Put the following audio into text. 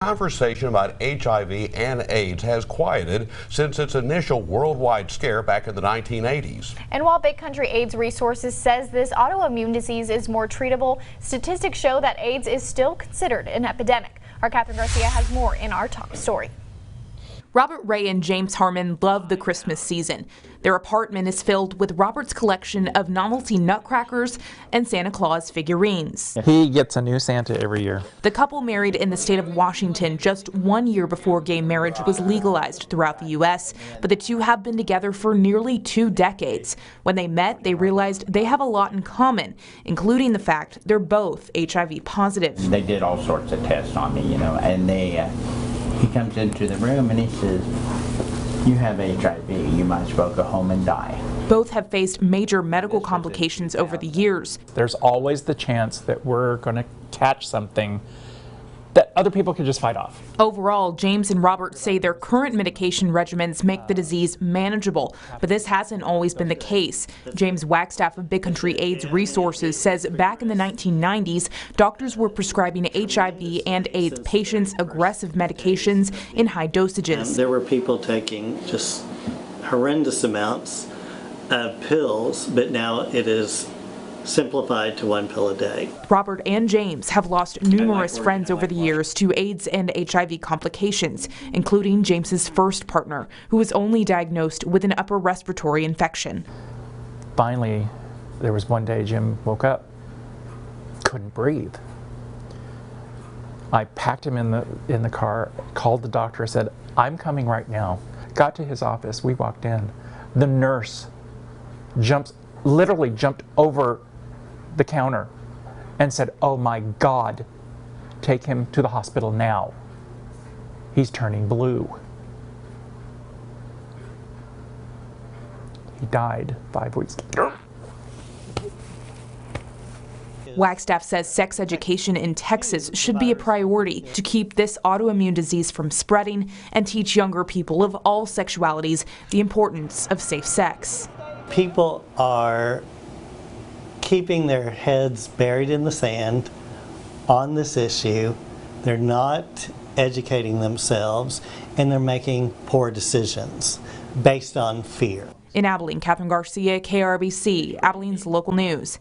Conversation about HIV and AIDS has quieted since its initial worldwide scare back in the 1980s. And while Big Country AIDS Resources says this autoimmune disease is more treatable, statistics show that AIDS is still considered an epidemic. Our Catherine Garcia has more in our top story. Robert Ray and James Harmon love the Christmas season. Their apartment is filled with Robert's collection of novelty nutcrackers and Santa Claus figurines. He gets a new Santa every year. The couple married in the state of Washington just 1 year before gay marriage was legalized throughout the U.S., but the two have been together for nearly 2 decades. When they met, they realized they have a lot in common, including the fact they're both HIV positive. They did all sorts of tests on me, and he comes into the room and he says, "You have HIV, you might as well go home and die." Both have faced major medical complications over the years. There's always the chance that we're going to catch something that other people could just fight off. Overall, James and Robert say their current medication regimens make the disease manageable, but this hasn't always been the case. James Wagstaff of Big Country AIDS Resources says back in the 1990s, doctors were prescribing HIV and AIDS patients aggressive medications in high dosages. There were people taking just horrendous amounts of pills, but now it is simplified to 1 pill a day. Robert and James have lost numerous friends over the years to AIDS and HIV complications, including James's first partner, who was only diagnosed with an upper respiratory infection. Finally, there was one day Jim woke up, couldn't breathe. I packed him in the car, called the doctor, said, "I'm coming right now." Got to his office, we walked in. The nurse literally jumped over the counter and said, "Oh my God, take him to the hospital now. He's turning blue." He died 5 weeks later. Wagstaff says sex education in Texas should be a priority to keep this autoimmune disease from spreading and teach younger people of all sexualities the importance of safe sex. People are keeping their heads buried in the sand on this issue. They're not educating themselves, and they're making poor decisions based on fear. In Abilene, Catherine Garcia, KRBC, Abilene's local news.